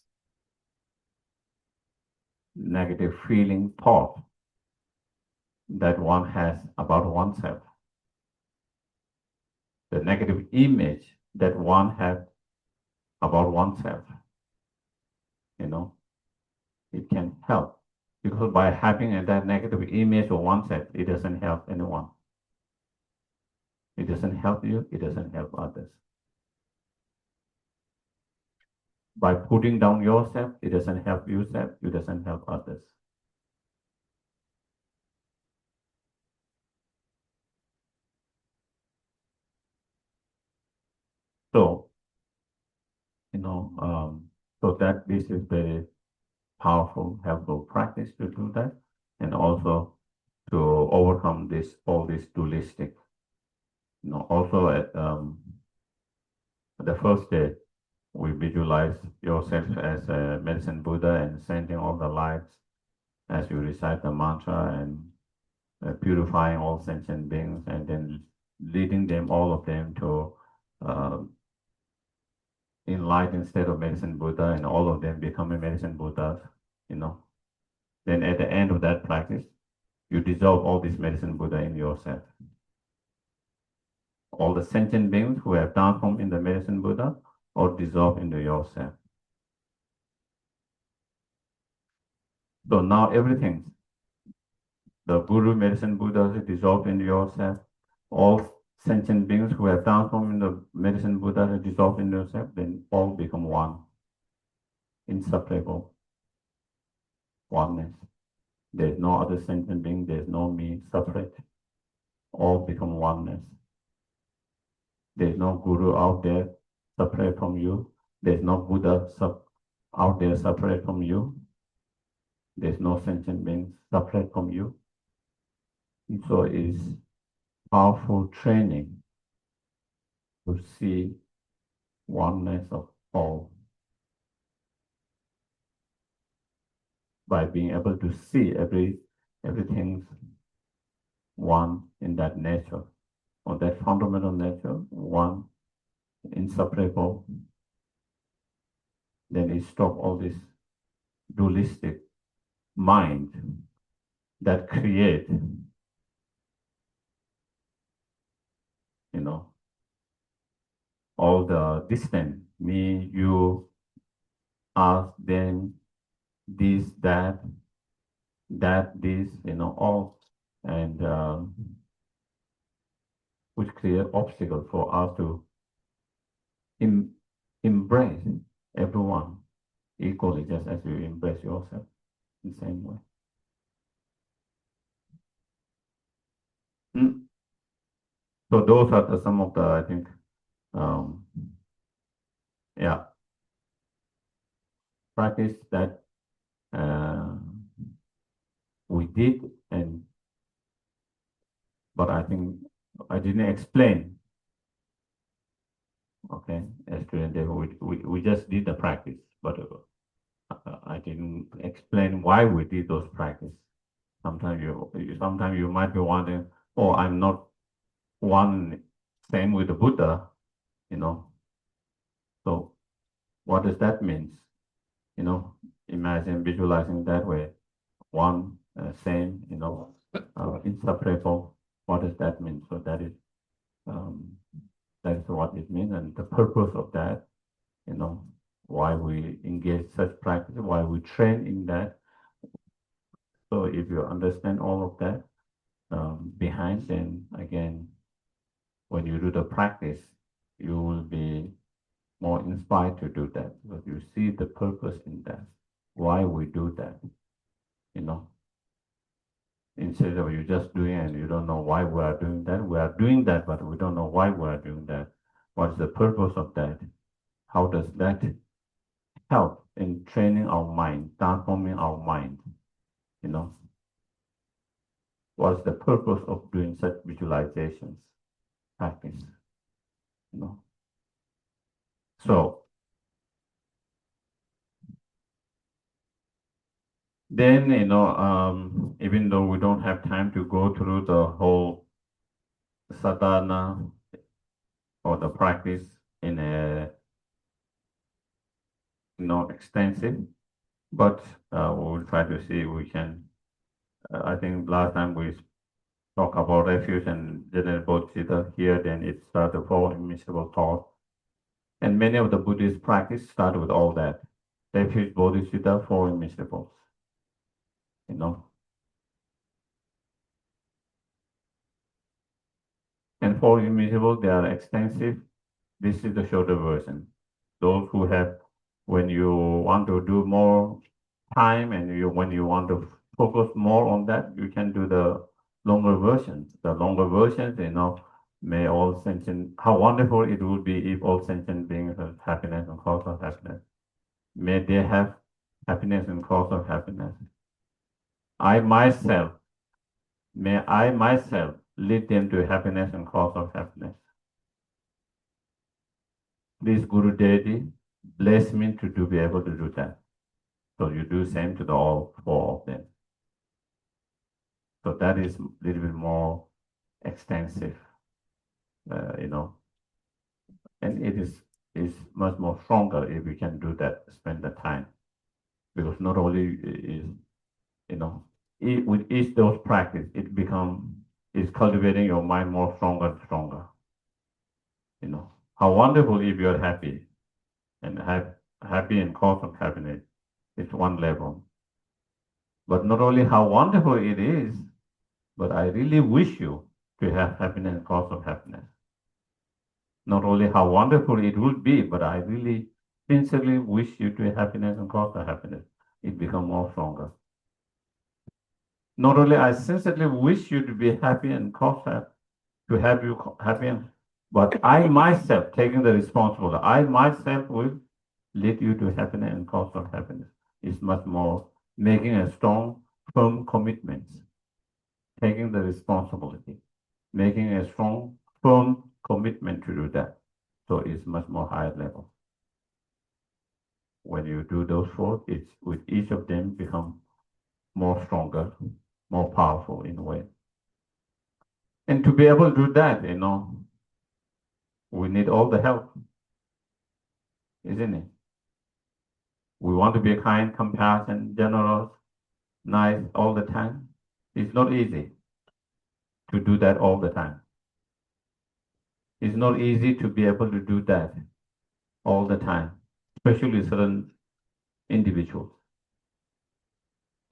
negative feeling thought that one has about oneself, the negative image that one has about oneself, you know, it can help. Because by having that negative image of oneself, it doesn't help anyone. It doesn't help you, it doesn't help others. By putting down yourself, it doesn't help yourself, it doesn't help others. So, so that this is very powerful, helpful practice to do that, and also to overcome all this dualistic. Also at the first day, we visualize yourself as a medicine Buddha and sending all the lights as you recite the mantra and purifying all sentient beings, and then leading them, all of them, to uh, enlightened state of medicine Buddha, and all of them becoming medicine Buddhas. Then at the end of that practice, you dissolve all this medicine Buddha in yourself. All the sentient beings who have transformed in the medicine Buddha or dissolve into yourself. So now everything, the Guru, medicine Buddha, is dissolved into yourself. All sentient beings who have transformed in the medicine Buddha are dissolved into yourself, then all become one, inseparable oneness. There's no other sentient being, there's no me separate. All become oneness. There's no Guru out there separate from you. There's no Buddha out there separate from you. There's no sentient being separate from you. And so it's powerful training to see oneness of all. By being able to see everything's one in that nature, or that fundamental nature, one, inseparable, then it stops all this dualistic mind that create, all the distance, me, you, us, them, this, that, this, all, and which create obstacle for us to embrace everyone equally, just as you embrace yourself in the same way. So those are some of the, I think, practice that we did, but I think I didn't explain. Okay, as we just did the practice, but I didn't explain why we did those practice. Sometimes you might be wondering, oh, I'm not one same with the Buddha, So what does that mean? Imagine visualizing that way, one, same, inseparable. What does that mean? So that is what it means, and the purpose of that, why we engage such practice, why we train in that. So if you understand all of that behind, then again, when you do the practice, you will be more inspired to do that, because you see the purpose in that, why we do that, Instead of you just doing and you don't know why we are doing that, but we don't know why we are doing that. What's the purpose of that? how does that help in training our mind, transforming our mind? You know, what's the purpose of doing such visualizations practice? You know, so then, even though we don't have time to go through the whole sadhana or the practice in a extensive, but we will try to see if we can. I think last time we talk about refuge and general bodhicitta. Here, then it starts the four immiscible thoughts, and many of the Buddhist practice start with all that. Refuge, bodhicitta, four immiscibles. You know, and four immiscibles, they are extensive. This is the shorter version. Those who have, when you want to do more time and when you want to focus more on that, you can do the longer versions. The longer versions, may all sentient, how wonderful it would be if all sentient beings have happiness and cause of happiness. May they have happiness and cause of happiness. May I myself lead them to happiness and cause of happiness. This Guru Deity bless me to be able to do that. So you do same to all four of them. So that is a little bit more extensive, and it is much more stronger if we can do that, spend the time, because not only is, with each those practice, is cultivating your mind more stronger and stronger. How wonderful if you're happy and happy and cause of happiness. It's one level. But not only how wonderful it is, but I really wish you to have happiness and cause of happiness. Not only how wonderful it would be, but I really sincerely wish you to have happiness and cause of happiness. It becomes more stronger. Not only I sincerely wish you to be happy and cause to have you happy, but I myself taking the responsibility, I myself will lead you to happiness and cause of happiness. It's much more making a strong, firm commitment, taking the responsibility, making a strong, firm commitment to do that. So it's much more higher level. When you do those four, it's with each of them become more stronger, more powerful in a way. And to be able to do that, we need all the help, isn't it? We want to be kind, compassionate, generous, nice all the time. It's not easy to do that all the time. It's not easy to be able to do that all the time, especially certain individuals.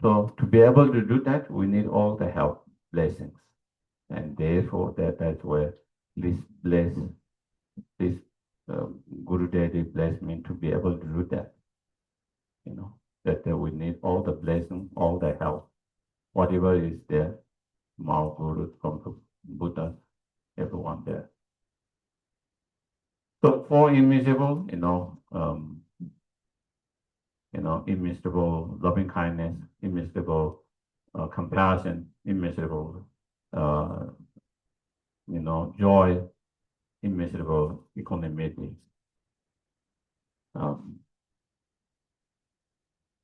So to be able to do that, we need all the help, blessings. And therefore, that's where this Guru Deity blessed me to be able to do that. That we need all the blessing, all the help, whatever is there, from our Gurus, from Buddha, everyone there. So for immeasurable, immeasurable loving kindness, immeasurable compassion, immeasurable, joy, immeasurable equanimity.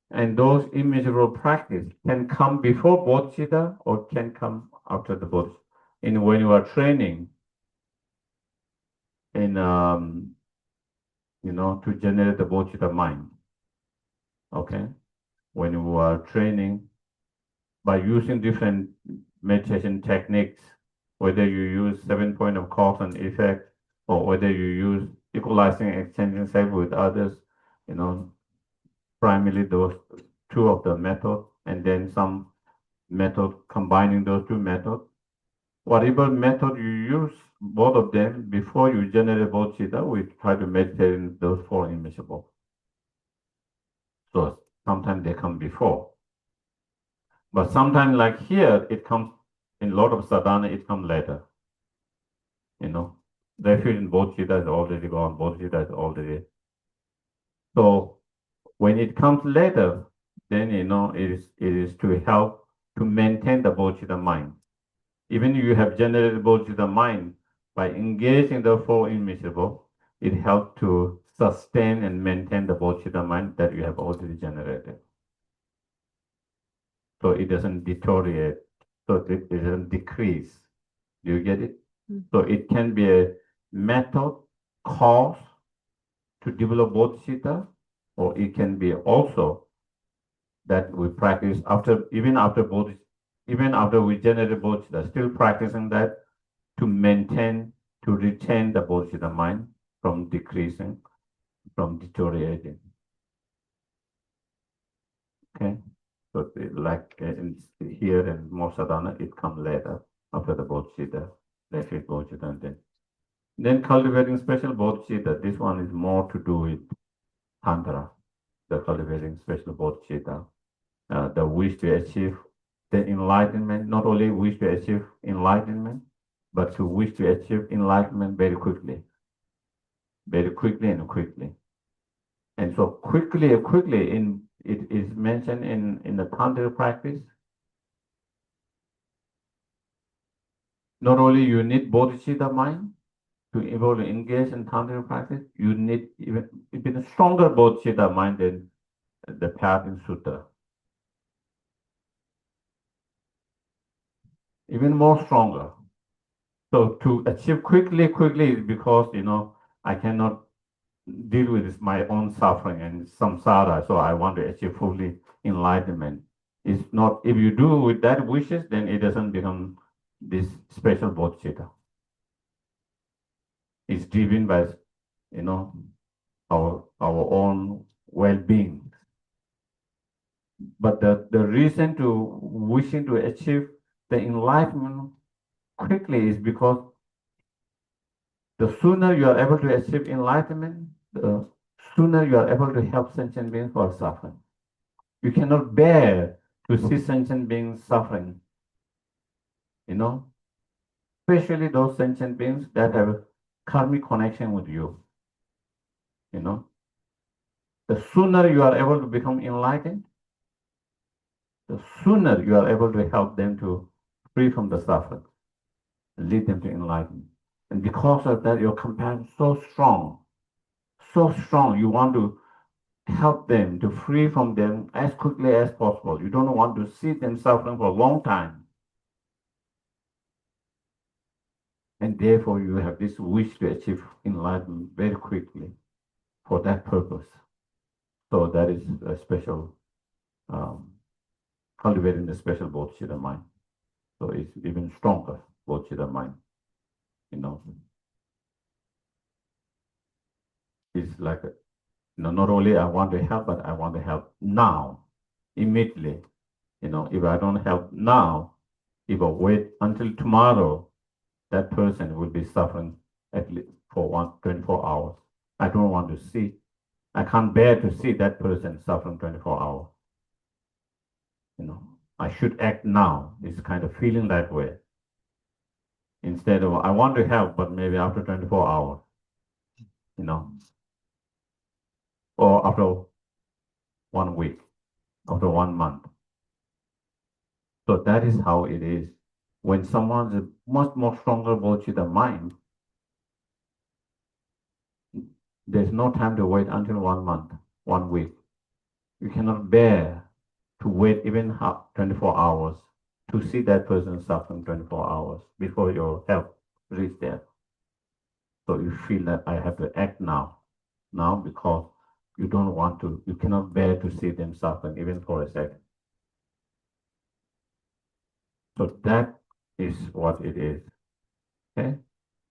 And those immeasurable practice can come before bodhicitta or can come after the bodhicitta. And when you are training in, to generate the bodhicitta mind, okay? When you are training by using different meditation techniques, whether you use 7 point of cause and effect, or whether you use equalizing, exchanging self with others, primarily those two of the method, and then some method combining those two methods. Whatever method you use, both of them, before you generate bodhicitta, we try to meditate in those four immeasurable. So sometimes they come before. But sometimes like here, it comes in a lot of sadhana, it comes later. Refuge in bodhicitta is already gone, bodhicitta is already So when it comes later, then it is to help to maintain the bodhicitta mind. Even you have generated bodhicitta mind by engaging the four immeasurable, it helps to sustain and maintain the bodhicitta mind that you have already generated. So it doesn't deteriorate, so it doesn't decrease. Do you get it? So it can be a method, cause to develop bodhicitta, or it can be also that we practice even after we generate bodhicitta, still practicing that to maintain, to retain the bodhicitta mind from decreasing, from deteriorating. Okay, so like here in more sadhana, it comes later after the bodhicitta, the bodhicitta, and then cultivating special bodhicitta. This one is more to do with tantra, the cultivating special bodhicitta, the wish to achieve the enlightenment, not only wish to achieve enlightenment, but to wish to achieve enlightenment very quickly and quickly. And so quickly it is mentioned in the tantra practice. Not only you need bodhicitta mind to be able to engage in tantra practice, you need even stronger bodhicitta mind than the path in sutta. Even more stronger. So to achieve quickly is because I cannot deal with my own suffering and samsara, so I want to achieve fully enlightenment. It's not, if you do with that wishes, then it doesn't become this special bodhicitta. It's driven by our own well-being. But the reason to wishing to achieve the enlightenment quickly is because the sooner you are able to achieve enlightenment, the sooner you are able to help sentient beings who are suffering. You cannot bear to see sentient beings suffering, especially those sentient beings that have karmic connection with you. The sooner you are able to become enlightened, the sooner you are able to help them to free from the suffering, lead them to enlightenment. And because of that, your compassion is so strong, you want to help them to free from them as quickly as possible. You don't want to see them suffering for a long time. And therefore, you have this wish to achieve enlightenment very quickly for that purpose. So that is a special, cultivating the special bodhicitta mind. So it's even stronger bodhicitta mind. It's like, not only I want to help, but I want to help now, immediately. If I don't help now, if I wait until tomorrow, that person will be suffering at least for 24 hours. I don't want to see. I can't bear to see that person suffering 24 hours. I should act now. It's kind of feeling that way. Instead of, I want to help, but maybe after 24 hours, or after 1 week, after 1 month. So that is how it is. When someone's a much more stronger bodhicitta mind, there's no time to wait until 1 month, 1 week. You cannot bear to wait even 24 hours to see that person suffering 24 hours before your help reaches there. So you feel that I have to act now because you don't want to, you cannot bear to see them suffering even for a second. So that is what it is. Okay?